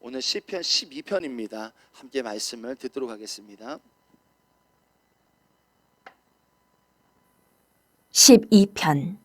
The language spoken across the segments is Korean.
오늘 시편 12편입니다. 함께 말씀을 듣도록 하겠습니다. 12편.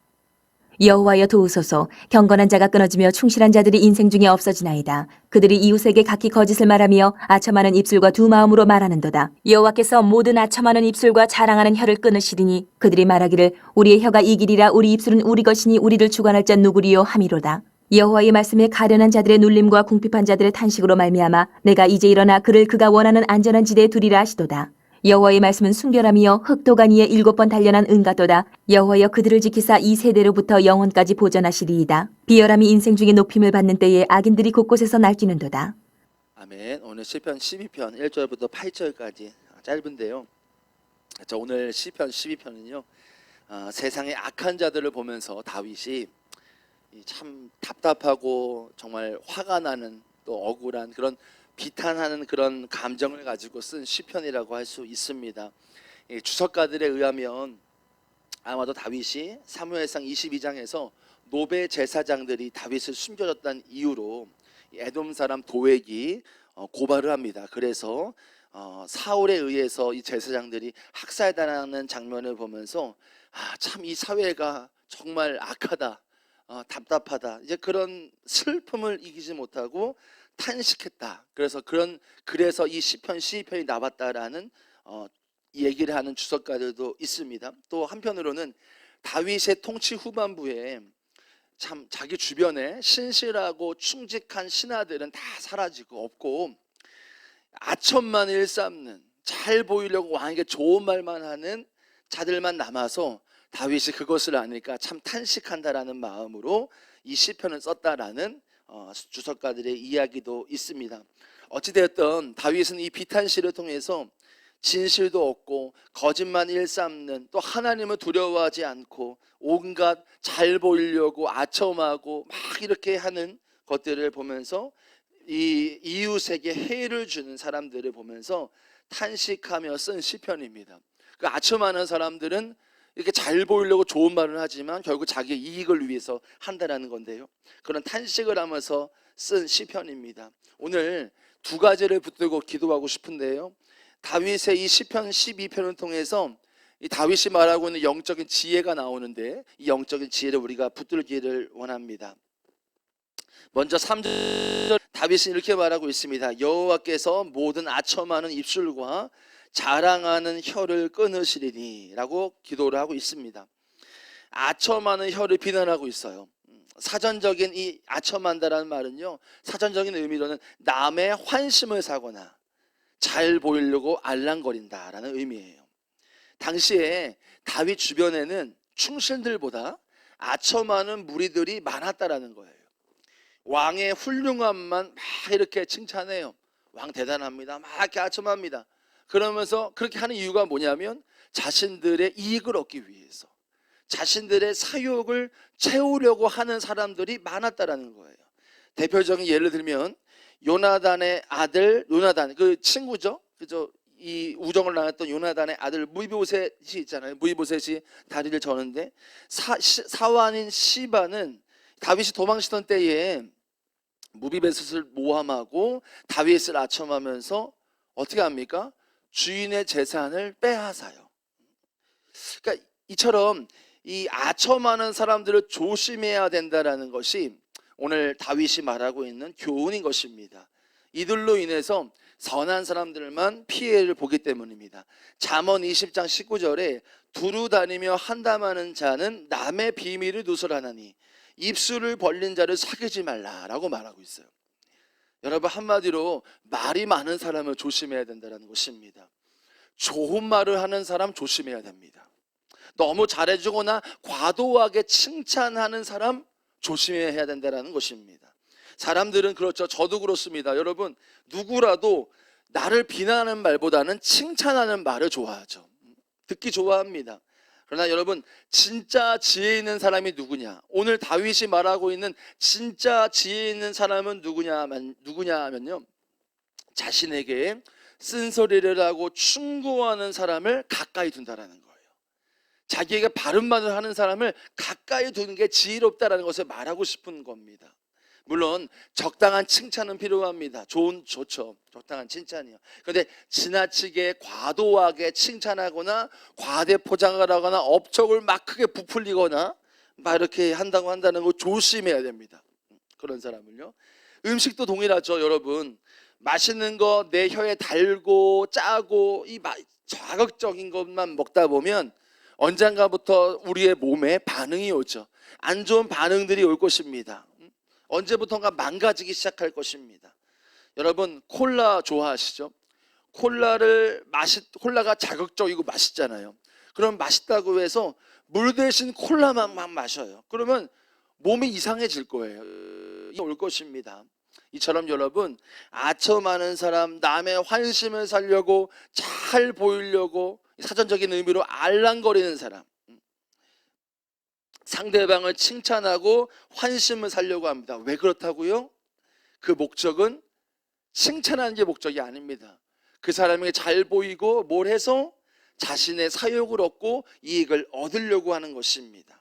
여호와여 도우소서. 경건한 자가 끊어지며 충실한 자들이 인생 중에 없어지나이다. 그들이 이웃에게 각기 거짓을 말하며 아첨하는 입술과 두 마음으로 말하는도다. 여호와께서 모든 아첨하는 입술과 자랑하는 혀를 끊으시리니 그들이 말하기를 우리의 혀가 이기리라. 우리 입술은 우리 것이니 우리를 주관할 자 누구리요 하미로다. 여호와의 말씀에 가련한 자들의 눌림과 궁핍한 자들의 탄식으로 말미암아 내가 이제 일어나 그를 그가 원하는 안전한 지대에 두리라 하시도다. 여호와의 말씀은 순결함이여 흑도가니에 7번 단련한 은같도다. 여호와여 그들을 지키사 이 세대로부터 영원까지 보전하시리이다. 비열함이 인생 중에 높임을 받는 때에 악인들이 곳곳에서 날뛰는도다. 아멘. 오늘 시편 12편 1절부터 8절까지 짧은데요. 오늘 시편 12편은요. 세상의 악한 자들을 보면서 다윗이 참 답답하고 정말 화가 나는 또 억울한 그런 비탄하는 그런 감정을 가지고 쓴 시편이라고 할 수 있습니다. 주석가들에 의하면 아마도 다윗이 사무엘상 22장에서 노베 제사장들이 다윗을 숨겨줬다는 이유로 에돔 사람 도액이 고발을 합니다. 그래서 사울에 의해서 이 제사장들이 학살당하는 장면을 보면서 참 이 사회가 정말 악하다, 답답하다. 이제 그런 슬픔을 이기지 못하고 탄식했다. 그래서 이 시편 12편이 나왔다라는 얘기를 하는 주석가들도 있습니다. 또 한편으로는 다윗의 통치 후반부에 참 자기 주변에 신실하고 충직한 신하들은 다 사라지고 없고 아첨만 일삼는 잘 보이려고 왕에게 좋은 말만 하는 자들만 남아서 다윗이 그것을 아니까 참 탄식한다라는 마음으로 이 시편을 썼다라는 주석가들의 이야기도 있습니다. 어찌되었든 다윗은 이 비탄시를 통해서 진실도 없고 거짓만 일삼는 또 하나님을 두려워하지 않고 온갖 잘 보이려고 아첨하고 막 이렇게 하는 것들을 보면서 이 이웃에게 해를 주는 사람들을 보면서 탄식하며 쓴 시편입니다. 그 아첨하는 사람들은 이렇게 잘 보이려고 좋은 말을 하지만 결국 자기의 이익을 위해서 한다라는 건데요. 그런 탄식을 하면서 쓴 시편입니다. 오늘 두 가지를 붙들고 기도하고 싶은데요. 다윗의 이 시편 12편을 통해서 이 다윗이 말하고 있는 영적인 지혜가 나오는데 이 영적인 지혜를 우리가 붙들기를 원합니다. 먼저 3절 다윗은 이렇게 말하고 있습니다. 여호와께서 모든 아첨하는 입술과 자랑하는 혀를 끊으시리니 라고 기도를 하고 있습니다. 아첨하는 혀를 비난하고 있어요. 사전적인 이 아첨한다라는 말은요, 사전적인 의미로는 남의 환심을 사거나 잘 보이려고 알랑거린다라는 의미예요. 당시에 다윗 주변에는 충신들보다 아첨하는 무리들이 많았다라는 거예요. 왕의 훌륭함만 막 이렇게 칭찬해요. 왕 대단합니다. 막 이렇게 아첨합니다. 그러면서 그렇게 하는 이유가 뭐냐면 자신들의 이익을 얻기 위해서, 자신들의 사욕을 채우려고 하는 사람들이 많았다라는 거예요. 대표적인 예를 들면 요나단의 아들 요나단, 그 친구죠, 그죠? 이 우정을 나눴던 요나단의 아들 무이보셋이 있잖아요. 무이보셋이 다리를 저는데 사환인 시바는 다윗이 도망치던 때에 무비보셋을 모함하고 다윗을 아첨하면서 어떻게 합니까? 주인의 재산을 빼앗아요. 그러니까 이처럼 이 아첨하는 사람들을 조심해야 된다라는 것이 오늘 다윗이 말하고 있는 교훈인 것입니다. 이들로 인해서 선한 사람들만 피해를 보기 때문입니다. 잠언 20장 19절에 두루 다니며 한담하는 자는 남의 비밀을 누설하나니 입술을 벌린 자를 사귀지 말라라고 말하고 있어요. 여러분, 한마디로 말이 많은 사람을 조심해야 된다는 것입니다. 좋은 말을 하는 사람 조심해야 됩니다. 너무 잘해주거나 과도하게 칭찬하는 사람 조심해야 된다는 것입니다. 사람들은 그렇죠. 저도 그렇습니다. 여러분, 누구라도 나를 비난하는 말보다는 칭찬하는 말을 좋아하죠. 듣기 좋아합니다. 그러나 여러분, 진짜 지혜 있는 사람이 누구냐? 오늘 다윗이 말하고 있는 진짜 지혜 있는 사람은 누구냐 하면요, 자신에게 쓴소리를 하고 충고하는 사람을 가까이 둔다라는 거예요. 자기에게 바른 말을 하는 사람을 가까이 두는 게 지혜롭다라는 것을 말하고 싶은 겁니다. 물론 적당한 칭찬은 필요합니다. 좋죠. 적당한 칭찬이요. 그런데 지나치게 과도하게 칭찬하거나 과대 포장을 하거나 업적을 막 크게 부풀리거나 막 이렇게 한다는 거 조심해야 됩니다. 그런 사람을요. 음식도 동일하죠, 여러분. 맛있는 거 내 혀에 달고 짜고 자극적인 것만 먹다 보면 언젠가부터 우리의 몸에 반응이 오죠. 안 좋은 반응들이 올 것입니다. 언제부턴가 망가지기 시작할 것입니다. 여러분, 콜라 좋아하시죠? 콜라가 자극적이고 맛있잖아요. 그럼 맛있다고 해서 물 대신 콜라만 막 마셔요. 그러면 몸이 이상해질 거예요. 올 것입니다. 이처럼 여러분, 아첨하는 사람, 남의 환심을 살려고 잘 보이려고 사전적인 의미로 알랑거리는 사람, 상대방을 칭찬하고 환심을 살려고 합니다. 왜 그렇다고요? 그 목적은 칭찬하는 게 목적이 아닙니다. 그 사람에게 잘 보이고 뭘 해서 자신의 사욕을 얻고 이익을 얻으려고 하는 것입니다.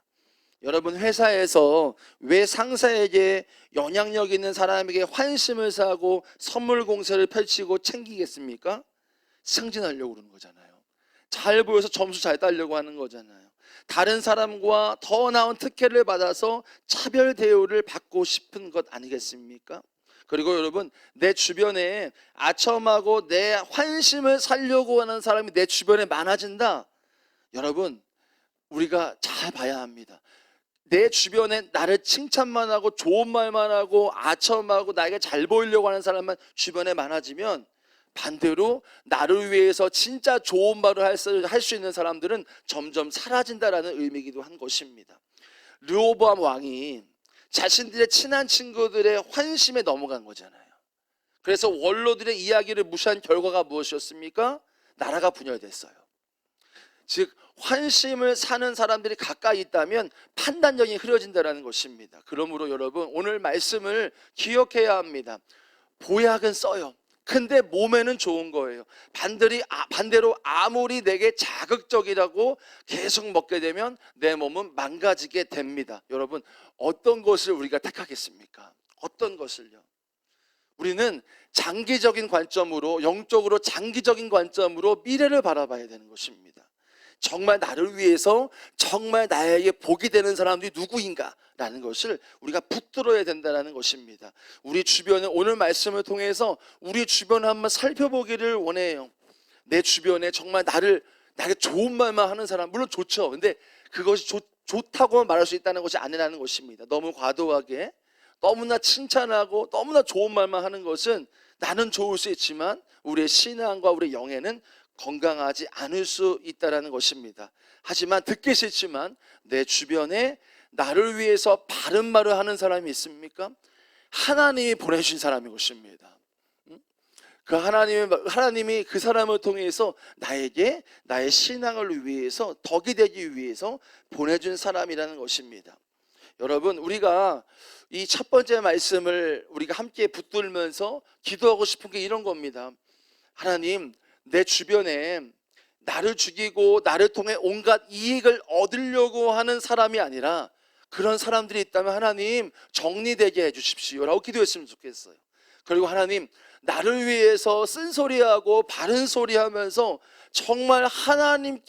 여러분, 회사에서 왜 상사에게 영향력 있는 사람에게 환심을 사고 선물 공세를 펼치고 챙기겠습니까? 승진하려고 그러는 거잖아요. 잘 보여서 점수 잘 따려고 하는 거잖아요. 다른 사람과 더 나은 특혜를 받아서 차별 대우를 받고 싶은 것 아니겠습니까? 그리고 여러분, 내 주변에 아첨하고 내 환심을 살려고 하는 사람이 내 주변에 많아진다. 여러분, 우리가 잘 봐야 합니다. 내 주변에 나를 칭찬만 하고 좋은 말만 하고 아첨하고 나에게 잘 보이려고 하는 사람만 주변에 많아지면 반대로 나를 위해서 진짜 좋은 말을 할 수 있는 사람들은 점점 사라진다라는 의미이기도 한 것입니다. 르호보암 왕이 자신들의 친한 친구들의 환심에 넘어간 거잖아요. 그래서 원로들의 이야기를 무시한 결과가 무엇이었습니까? 나라가 분열됐어요. 즉 환심을 사는 사람들이 가까이 있다면 판단력이 흐려진다는 것입니다. 그러므로 여러분, 오늘 말씀을 기억해야 합니다. 보약은 써요. 근데 몸에는 좋은 거예요. 반대로 아무리 내게 자극적이라고 계속 먹게 되면 내 몸은 망가지게 됩니다. 여러분, 어떤 것을 우리가 택하겠습니까? 어떤 것을요? 우리는 장기적인 관점으로, 영적으로 장기적인 관점으로 미래를 바라봐야 되는 것입니다. 정말 나를 위해서 정말 나에게 복이 되는 사람들이 누구인가 라는 것을 우리가 붙들어야 된다는 것입니다. 우리 주변에 오늘 말씀을 통해서 우리 주변을 한번 살펴보기를 원해요. 내 주변에 정말 나에게 좋은 말만 하는 사람, 물론 좋죠. 근데 그것이 좋다고 말할 수 있다는 것이 아니라는 것입니다. 너무 과도하게 너무나 칭찬하고 너무나 좋은 말만 하는 것은 나는 좋을 수 있지만 우리의 신앙과 우리의 영에는 건강하지 않을 수 있다는 것입니다. 하지만 듣기 싫지만 내 주변에 나를 위해서 바른 말을 하는 사람이 있습니까? 하나님이 보내주신 사람인 것입니다. 그 하나님이 그 사람을 통해서 나에게 나의 신앙을 위해서 덕이 되기 위해서 보내준 사람이라는 것입니다. 여러분, 우리가 이 첫 번째 말씀을 우리가 함께 붙들면서 기도하고 싶은 게 이런 겁니다. 하나님, 내 주변에 나를 죽이고 나를 통해 온갖 이익을 얻으려고 하는 사람이 아니라 그런 사람들이 있다면 하나님 정리되게 해주십시오 라고 기도했으면 좋겠어요. 그리고 하나님, 나를 위해서 쓴소리하고 바른 소리하면서 정말 하나님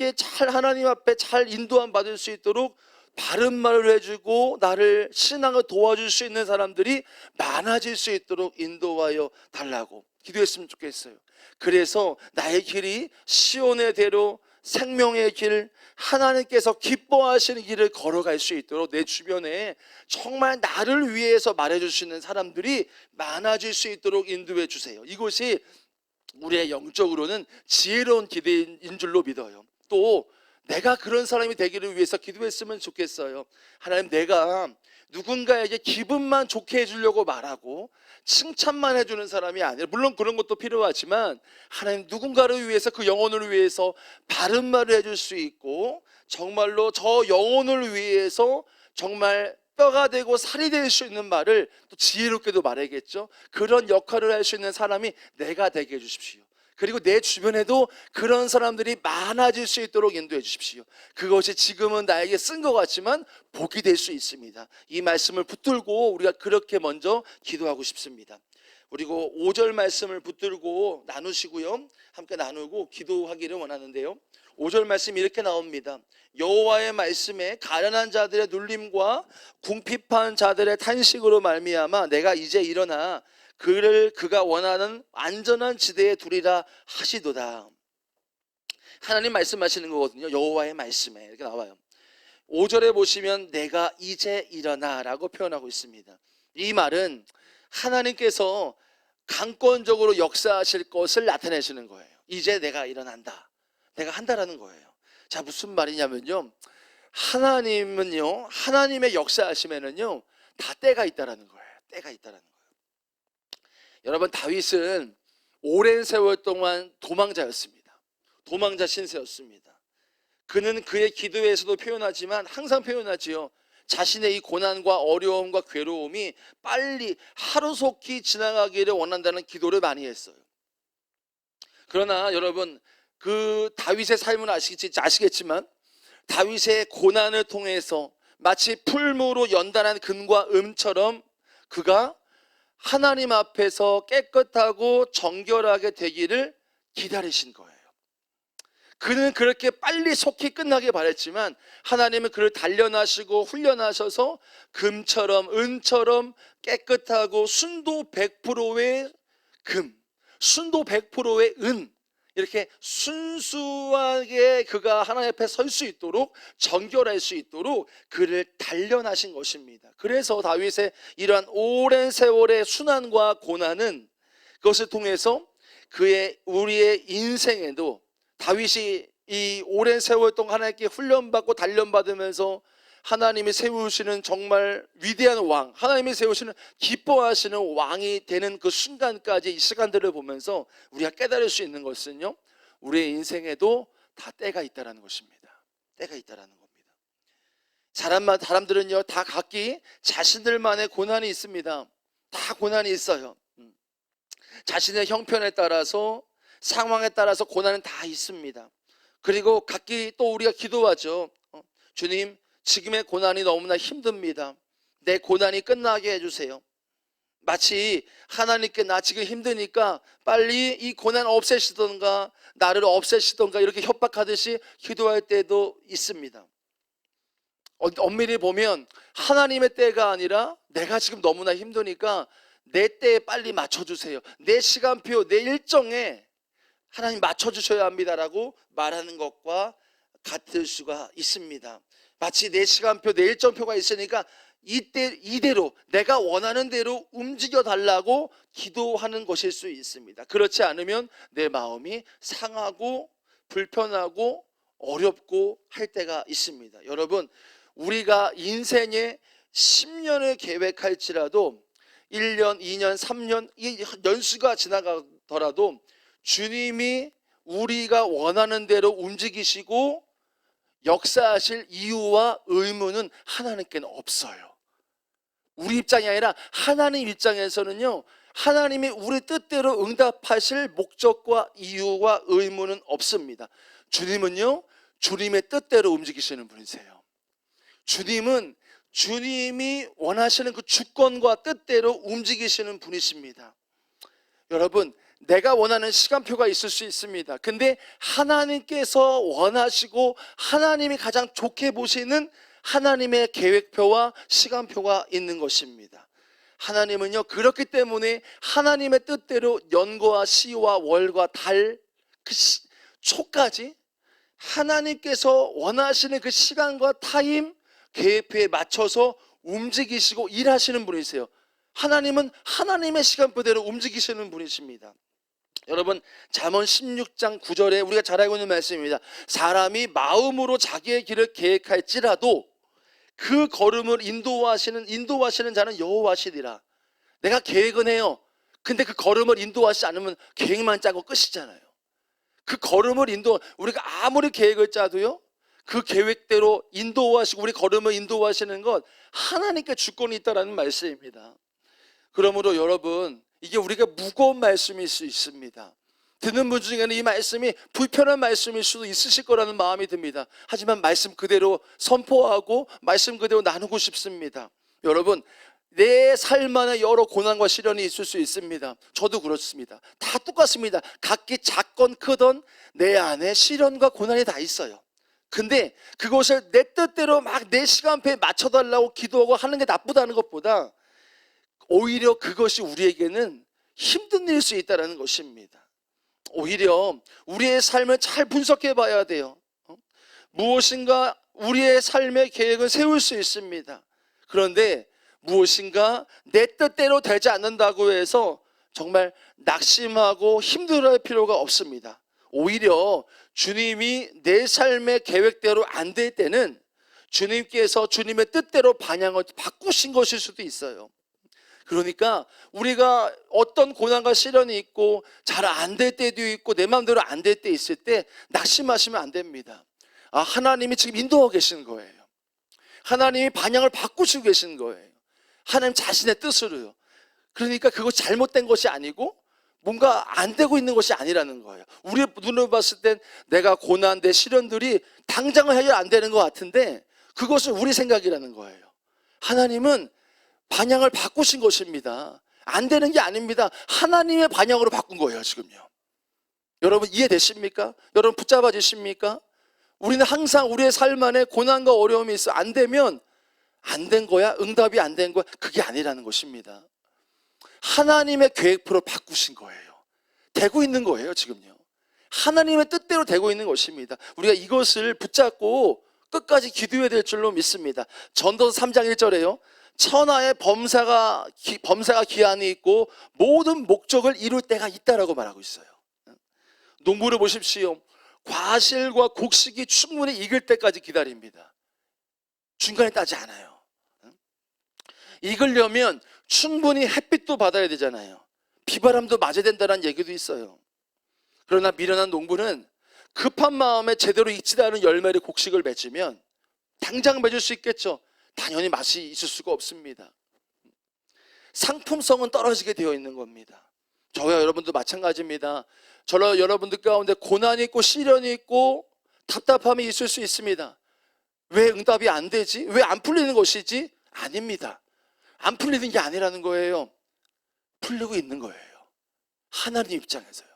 앞에 잘 인도함 받을 수 있도록 바른 말을 해주고 나를 신앙을 도와줄 수 있는 사람들이 많아질 수 있도록 인도하여 달라고 기도했으면 좋겠어요. 그래서 나의 길이 시온의 대로 생명의 길, 하나님께서 기뻐하시는 길을 걸어갈 수 있도록 내 주변에 정말 나를 위해서 말해줄 수 있는 사람들이 많아질 수 있도록 인도해 주세요. 이것이 우리의 영적으로는 지혜로운 기도인 줄로 믿어요. 또 내가 그런 사람이 되기를 위해서 기도했으면 좋겠어요. 하나님, 내가 누군가에게 기분만 좋게 해주려고 말하고 칭찬만 해주는 사람이 아니라, 물론 그런 것도 필요하지만 하나님, 누군가를 위해서 그 영혼을 위해서 바른 말을 해줄 수 있고 정말로 저 영혼을 위해서 정말 뼈가 되고 살이 될 수 있는 말을 또 지혜롭게도 말해야겠죠. 그런 역할을 할 수 있는 사람이 내가 되게 해주십시오. 그리고 내 주변에도 그런 사람들이 많아질 수 있도록 인도해 주십시오. 그것이 지금은 나에게 쓴 것 같지만 복이 될 수 있습니다. 이 말씀을 붙들고 우리가 그렇게 먼저 기도하고 싶습니다. 그리고 5절 말씀을 붙들고 나누시고요, 함께 나누고 기도하기를 원하는데요, 5절 말씀이 이렇게 나옵니다. 여호와의 말씀에 가련한 자들의 눌림과 궁핍한 자들의 탄식으로 말미암아 내가 이제 일어나 그가 원하는 안전한 지대에 두리라 하시도다. 하나님 말씀하시는 거거든요. 여호와의 말씀에 이렇게 나와요. 5절에 보시면 내가 이제 일어나 라고 표현하고 있습니다. 이 말은 하나님께서 강권적으로 역사하실 것을 나타내시는 거예요. 이제 내가 일어난다, 내가 한다라는 거예요. 자, 무슨 말이냐면요, 하나님은요, 하나님의 역사하심에는요 다 때가 있다라는 거예요. 때가 있다라는 거예요. 여러분, 다윗은 오랜 세월 동안 도망자였습니다. 도망자 신세였습니다. 그는 그의 기도에서도 표현하지만 항상 표현하지요. 자신의 이 고난과 어려움과 괴로움이 빨리 하루속히 지나가기를 원한다는 기도를 많이 했어요. 그러나 여러분, 그 다윗의 삶은 아시겠지만 다윗의 고난을 통해서 마치 풀무로 연단한 금과 음처럼 그가 하나님 앞에서 깨끗하고 정결하게 되기를 기다리신 거예요. 그는 그렇게 빨리 속히 끝나게 바랬지만 하나님은 그를 단련하시고 훈련하셔서 금처럼 은처럼 깨끗하고 순도 100%의 금, 순도 100%의 은, 이렇게 순수하게 그가 하나님 앞에 설 수 있도록, 정결할 수 있도록 그를 단련하신 것입니다. 그래서 다윗의 이러한 오랜 세월의 순환과 고난은 그것을 통해서 우리의 인생에도, 다윗이 이 오랜 세월 동안 하나님께 훈련받고 단련받으면서 하나님이 세우시는 정말 위대한 왕, 하나님이 세우시는 기뻐하시는 왕이 되는 그 순간까지 이 시간들을 보면서 우리가 깨달을 수 있는 것은요, 우리의 인생에도 다 때가 있다는 것입니다. 때가 있다는 겁니다. 사람들은요 다 각기 자신들만의 고난이 있습니다. 다 고난이 있어요. 자신의 형편에 따라서, 상황에 따라서 고난은 다 있습니다. 그리고 각기 또 우리가 기도하죠. 주님, 지금의 고난이 너무나 힘듭니다. 내 고난이 끝나게 해주세요. 마치 하나님께 나 지금 힘드니까 빨리 이 고난 없애시던가 나를 없애시던가 이렇게 협박하듯이 기도할 때도 있습니다. 엄밀히 보면 하나님의 때가 아니라 내가 지금 너무나 힘드니까 내 때에 빨리 맞춰주세요. 내 시간표, 내 일정에 하나님 맞춰주셔야 합니다라고 말하는 것과 같을 수가 있습니다. 마치 내 시간표, 내 일정표가 있으니까 이대로 내가 원하는 대로 움직여 달라고 기도하는 것일 수 있습니다. 그렇지 않으면 내 마음이 상하고 불편하고 어렵고 할 때가 있습니다. 여러분, 우리가 인생에 10년을 계획할지라도 1년, 2년, 3년 이 연수가 지나가더라도 주님이 우리가 원하는 대로 움직이시고 역사하실 이유와 의무는 하나님께는 없어요. 우리 입장이 아니라 하나님 입장에서는요, 하나님이 우리 뜻대로 응답하실 목적과 이유와 의무는 없습니다. 주님은요, 주님의 뜻대로 움직이시는 분이세요. 주님은 주님이 원하시는 그 주권과 뜻대로 움직이시는 분이십니다. 여러분, 내가 원하는 시간표가 있을 수 있습니다. 근데 하나님께서 원하시고 하나님이 가장 좋게 보시는 하나님의 계획표와 시간표가 있는 것입니다. 하나님은요, 그렇기 때문에 하나님의 뜻대로 연과 시와 월과 달, 그 초까지 하나님께서 원하시는 그 시간과 타임, 계획표에 맞춰서 움직이시고 일하시는 분이세요. 하나님은 하나님의 시간표대로 움직이시는 분이십니다. 여러분, 잠언 16장 9절에 우리가 잘 알고 있는 말씀입니다. 사람이 마음으로 자기의 길을 계획할지라도 그 걸음을 인도하시는 자는 여호와시리라. 내가 계획은 해요. 근데 그 걸음을 인도하시지 않으면 계획만 짜고 끝이잖아요. 그 걸음을 우리가 아무리 계획을 짜도요, 그 계획대로 인도하시고 우리 걸음을 인도하시는 것, 하나님께 주권이 있다라는 말씀입니다. 그러므로 여러분, 이게 우리가 무거운 말씀일 수 있습니다. 듣는 분 중에는 이 말씀이 불편한 말씀일 수도 있으실 거라는 마음이 듭니다. 하지만 말씀 그대로 선포하고 말씀 그대로 나누고 싶습니다. 여러분, 내 삶 안에 여러 고난과 시련이 있을 수 있습니다. 저도 그렇습니다. 다 똑같습니다. 각기 작건 크던 내 안에 시련과 고난이 다 있어요. 근데 그것을 내 뜻대로 막 내 시간표에 맞춰달라고 기도하고 하는 게 나쁘다는 것보다 오히려 그것이 우리에게는 힘든 일일 수 있다는 것입니다. 오히려 우리의 삶을 잘 분석해 봐야 돼요. 무엇인가 우리의 삶의 계획을 세울 수 있습니다. 그런데 무엇인가 내 뜻대로 되지 않는다고 해서 정말 낙심하고 힘들어할 필요가 없습니다. 오히려 주님이 내 삶의 계획대로 안 될 때는 주님께서 주님의 뜻대로 방향을 바꾸신 것일 수도 있어요. 그러니까 우리가 어떤 고난과 시련이 있고 잘 안 될 때도 있고 내 마음대로 안 될 때 있을 때 낙심하시면 안 됩니다. 하나님이 지금 인도하고 계시는 거예요. 하나님이 방향을 바꾸시고 계시는 거예요. 하나님 자신의 뜻으로요. 그러니까 그것이 잘못된 것이 아니고 뭔가 안 되고 있는 것이 아니라는 거예요. 우리의 눈으로 봤을 땐 내가 고난, 내 시련들이 당장은 해결 안 되는 것 같은데 그것은 우리 생각이라는 거예요. 하나님은 방향을 바꾸신 것입니다. 안 되는 게 아닙니다. 하나님의 방향으로 바꾼 거예요, 지금요. 여러분 이해되십니까? 여러분 붙잡아지십니까? 우리는 항상 우리의 삶 안에 고난과 어려움이 있어. 안 되면 안 된 거야? 응답이 안 된 거야? 그게 아니라는 것입니다. 하나님의 계획표로 바꾸신 거예요. 되고 있는 거예요, 지금요. 하나님의 뜻대로 되고 있는 것입니다. 우리가 이것을 붙잡고 끝까지 기도해야 될 줄로 믿습니다. 전도서 3장 1절에요. 천하의 범사가 기한이 있고 모든 목적을 이룰 때가 있다라고 말하고 있어요. 농부를 보십시오. 과실과 곡식이 충분히 익을 때까지 기다립니다. 중간에 따지 않아요. 익으려면 충분히 햇빛도 받아야 되잖아요. 비바람도 맞아야 된다는 얘기도 있어요. 그러나 미련한 농부는 급한 마음에 제대로 익지도 않은 열매를 곡식을 맺으면 당장 맺을 수 있겠죠. 당연히 맛이 있을 수가 없습니다. 상품성은 떨어지게 되어 있는 겁니다. 저와 여러분도 마찬가지입니다. 여러분들 가운데 고난이 있고 시련이 있고 답답함이 있을 수 있습니다. 왜 응답이 안 되지? 왜 안 풀리는 것이지? 아닙니다. 안 풀리는 게 아니라는 거예요. 풀리고 있는 거예요. 하나님 입장에서요.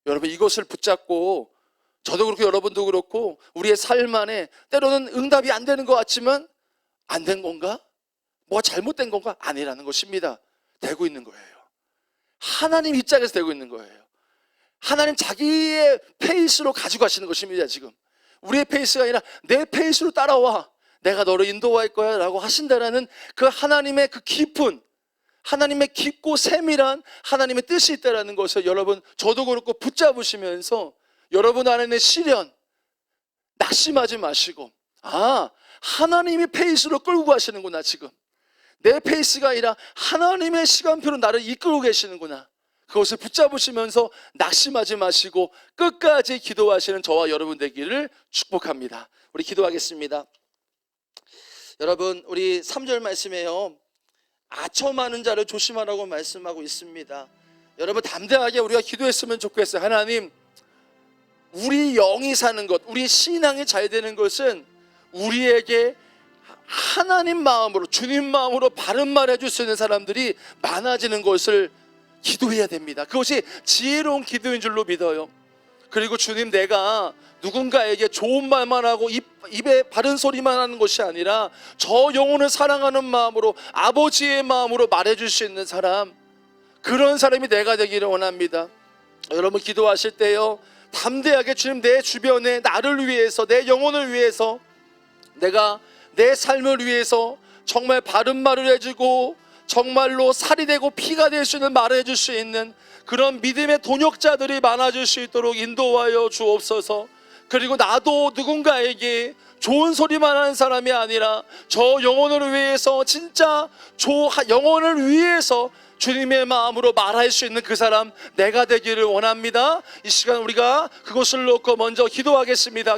여러분 이것을 붙잡고 저도 그렇고 여러분도 그렇고 우리의 삶 안에 때로는 응답이 안 되는 것 같지만 안 된 건가? 뭐가 잘못된 건가? 아니라는 것입니다. 되고 있는 거예요. 하나님 입장에서 되고 있는 거예요. 하나님 자기의 페이스로 가지고 가시는 것입니다. 지금 우리의 페이스가 아니라 내 페이스로 따라와, 내가 너를 인도할 거야 라고 하신다라는 그 하나님의 그 깊은, 하나님의 깊고 세밀한 하나님의 뜻이 있다는 것을 여러분 저도 그렇고 붙잡으시면서 여러분 안에 있는 시련 낙심하지 마시고, 하나님이 페이스로 끌고 가시는구나. 지금 내 페이스가 아니라 하나님의 시간표로 나를 이끌고 계시는구나. 그것을 붙잡으시면서 낙심하지 마시고 끝까지 기도하시는 저와 여러분 되기를 축복합니다. 우리 기도하겠습니다. 여러분 우리 3절 말씀에요, 아첨하는 자를 조심하라고 말씀하고 있습니다. 여러분 담대하게 우리가 기도했으면 좋겠어요. 하나님, 우리 영이 사는 것, 우리 신앙이 잘 되는 것은 우리에게 하나님 마음으로, 주님 마음으로 바른 말 해줄 수 있는 사람들이 많아지는 것을 기도해야 됩니다. 그것이 지혜로운 기도인 줄로 믿어요. 그리고 주님, 내가 누군가에게 좋은 말만 하고 입에 바른 소리만 하는 것이 아니라 저 영혼을 사랑하는 마음으로, 아버지의 마음으로 말해줄 수 있는 사람, 그런 사람이 내가 되기를 원합니다. 여러분 기도하실 때요, 담대하게 주님, 내 주변에 나를 위해서, 내 영혼을 위해서, 내가 내 삶을 위해서 정말 바른 말을 해주고 정말로 살이 되고 피가 될 수 있는 말을 해줄 수 있는 그런 믿음의 동역자들이 많아질 수 있도록 인도하여 주옵소서. 그리고 나도 누군가에게 좋은 소리만 하는 사람이 아니라 저 영혼을 위해서 진짜 영혼을 위해서 주님의 마음으로 말할 수 있는 그 사람 내가 되기를 원합니다. 이 시간 우리가 그것을 놓고 먼저 기도하겠습니다.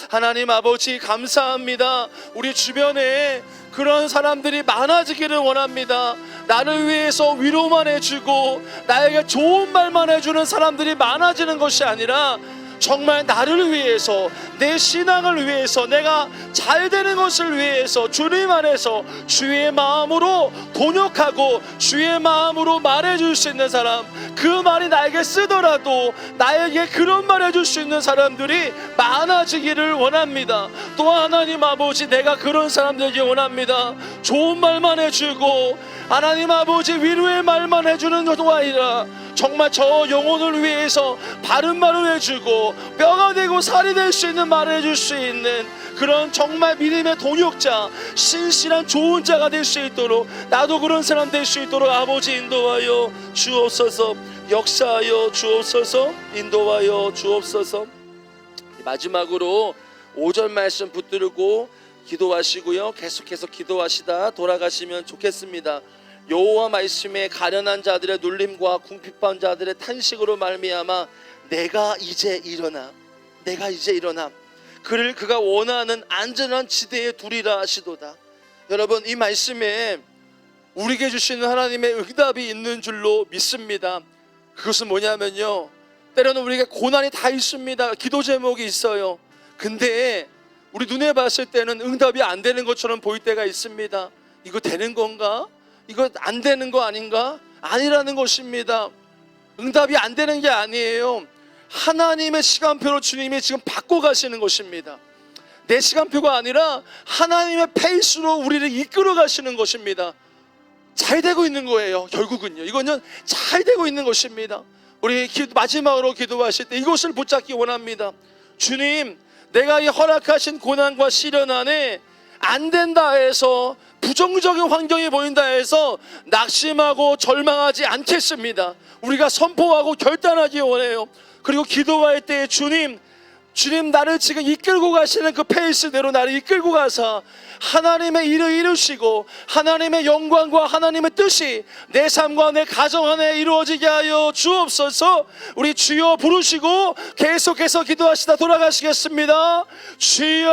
하나님 아버지 감사합니다. 우리 주변에 그런 사람들이 많아지기를 원합니다. 나를 위해서 위로만 해주고 나에게 좋은 말만 해주는 사람들이 많아지는 것이 아니라 정말 나를 위해서, 내 신앙을 위해서, 내가 잘 되는 것을 위해서 주님 안에서 주의 마음으로 돈역하고 주의 마음으로 말해줄 수 있는 사람, 그 말이 나에게 쓰더라도 나에게 그런 말 해줄 수 있는 사람들이 많아지기를 원합니다. 또 하나님 아버지, 내가 그런 사람들에게 원합니다. 좋은 말만 해주고 하나님 아버지 위로의 말만 해주는 것도 아니라 정말 저 영혼을 위해서 바른 말을 해주고 뼈가 되고 살이 될 수 있는 말을 해줄 수 있는 그런 정말 믿음의 동역자, 신실한 좋은 자가 될 수 있도록, 나도 그런 사람 될 수 있도록 아버지 인도하여 주옵소서. 역사하여 주옵소서. 인도하여 주옵소서. 마지막으로 5절 말씀 붙들고 기도하시고요, 계속해서 기도하시다 돌아가시면 좋겠습니다. 여호와 말씀에 가련한 자들의 눌림과 궁핍한 자들의 탄식으로 말미암아 내가 이제 일어나 그를 그가 원하는 안전한 지대에 두리라 하시도다. 여러분, 이 말씀에 우리에게 주시는 하나님의 응답이 있는 줄로 믿습니다. 그것은 뭐냐면요, 때로는 우리에게 고난이 다 있습니다. 기도 제목이 있어요. 근데 우리 눈에 봤을 때는 응답이 안 되는 것처럼 보일 때가 있습니다. 이거 되는 건가? 이거 안 되는 거 아닌가? 아니라는 것입니다. 응답이 안 되는 게 아니에요. 하나님의 시간표로 주님이 지금 바꿔 가시는 것입니다. 내 시간표가 아니라 하나님의 페이스로 우리를 이끌어 가시는 것입니다. 잘 되고 있는 거예요. 결국은요, 이거는 잘 되고 있는 것입니다. 우리 마지막으로 기도하실 때 이것을 붙잡기 원합니다. 주님, 내가 이 허락하신 고난과 시련 안에 안 된다 해서, 부정적인 환경이 보인다 해서 낙심하고 절망하지 않겠습니다. 우리가 선포하고 결단하기 원해요. 그리고 기도할 때 주님 나를 지금 이끌고 가시는 그 페이스대로 나를 이끌고 가서 하나님의 일을 이루시고 하나님의 영광과 하나님의 뜻이 내 삶과 내 가정 안에 이루어지게 하여 주옵소서. 우리 주여 부르시고 계속해서 기도하시다 돌아가시겠습니다. 주여.